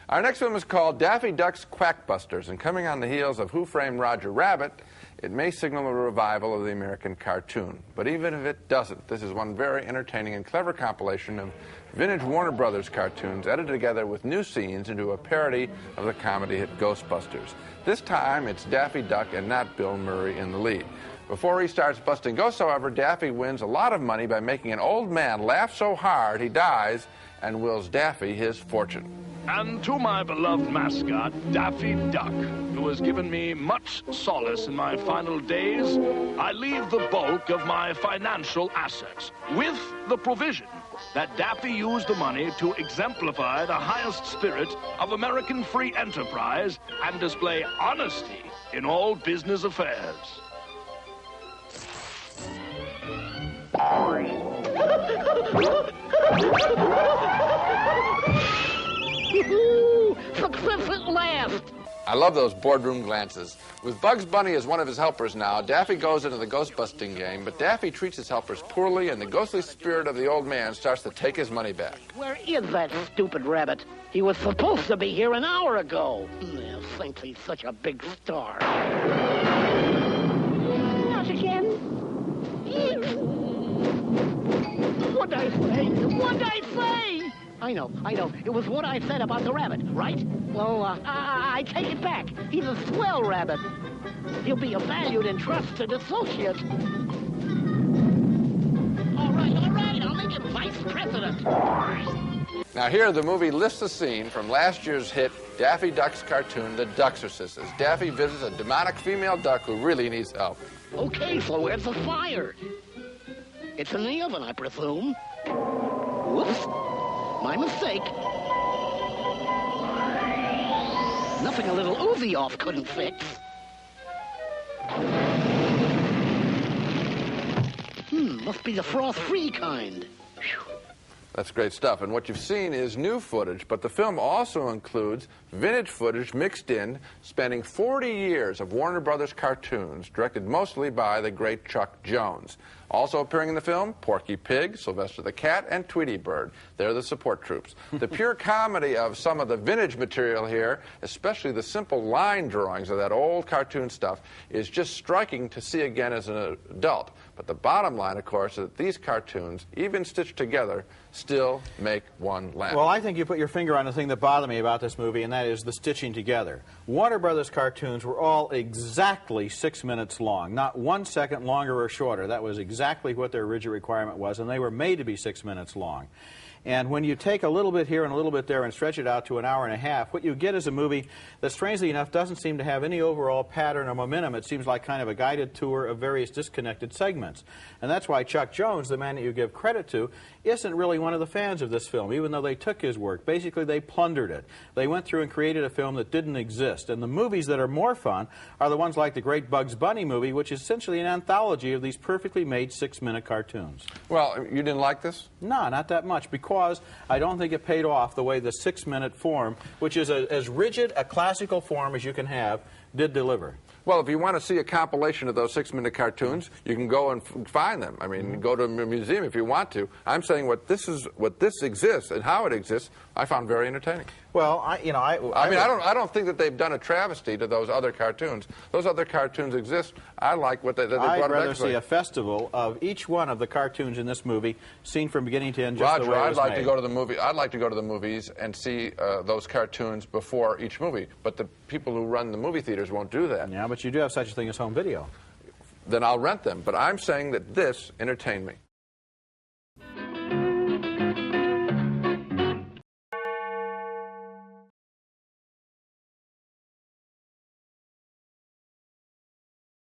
Our next film is called Daffy Duck's Quackbusters, and coming on the heels of Who Framed Roger Rabbit, it may signal a revival of the American cartoon. But even if it doesn't, this is one very entertaining and clever compilation of vintage Warner Brothers cartoons edited together with new scenes into a parody of the comedy hit Ghostbusters. This time, it's Daffy Duck and not Bill Murray in the lead. Before he starts busting ghosts, however, Daffy wins a lot of money by making an old man laugh so hard he dies and wills Daffy his fortune. And to my beloved mascot, Daffy Duck, who has given me much solace in my final days, I leave the bulk of my financial assets, with the provision that Daffy use the money to exemplify the highest spirit of American free enterprise and display honesty in all business affairs. Success at last! I love those boardroom glances. With Bugs Bunny as one of his helpers now, Daffy goes into the ghost-busting game, but Daffy treats his helpers poorly, and the ghostly spirit of the old man starts to take his money back. Where is that stupid rabbit? He was supposed to be here an hour ago. Thinks he's such a big star. Not again. What'd I say? What'd I say? I know. It was what I said about the rabbit, right? Well, I take it back. He's a swell rabbit. He'll be a valued and trusted associate. All right, I'll make him vice president. Now here, the movie lists a scene from last year's hit Daffy Duck's cartoon, The Duxorcists, as Daffy visits a demonic female duck who really needs help. Okay, so where's the fire? It's in the oven, I presume. Whoops. My mistake. Nothing a little Uzi off couldn't fix. Must be the frost-free kind. Whew. That's great stuff. And what you've seen is new footage, but the film also includes vintage footage mixed in, spanning 40 years of Warner Brothers cartoons, directed mostly by the great Chuck Jones. Also appearing in the film, Porky Pig, Sylvester the Cat, and Tweety Bird. They're the support troops. The pure comedy of some of the vintage material here, especially the simple line drawings of that old cartoon stuff, is just striking to see again as an adult. But the bottom line, of course, is that these cartoons, even stitched together, still make one laugh. Well, I think you put your finger on the thing that bothered me about this movie, and that is the stitching together. Warner Brothers cartoons were all exactly 6 minutes long, not 1 second longer or shorter. That was exactly what their rigid requirement was, and they were made to be 6 minutes long. And when you take a little bit here and a little bit there and stretch it out to an hour and a half, what you get is a movie that, strangely enough, doesn't seem to have any overall pattern or momentum. It seems like kind of a guided tour of various disconnected segments. And that's why Chuck Jones, the man that you give credit to, isn't really one of the fans of this film, even though they took his work. Basically, they plundered it. They went through and created a film that didn't exist. And the movies that are more fun are the ones like the great Bugs Bunny movie, which is essentially an anthology of these perfectly made 6-minute cartoons. Well, you didn't like this? No, not that much, because I don't think it paid off the way the 6-minute form, which is as rigid a classical form as you can have, did deliver. Well, if you want to see a compilation of those 6-minute cartoons, you can go and find them. I mean, go to a museum if you want to. I'm saying what this exists and how it exists, I found very entertaining. Well, I don't think that they've done a travesty to those other cartoons. Those other cartoons exist. I like what they brought I'd back. rather see a festival of each one of the cartoons in this movie, seen from beginning to end, just the way it was I'd like made. to go to the movie. I'd like to go to the movies and see those cartoons before each movie. But the people who run the movie theaters won't do that. Yeah, but you do have such a thing as home video. Then I'll rent them. But I'm saying that this entertained me.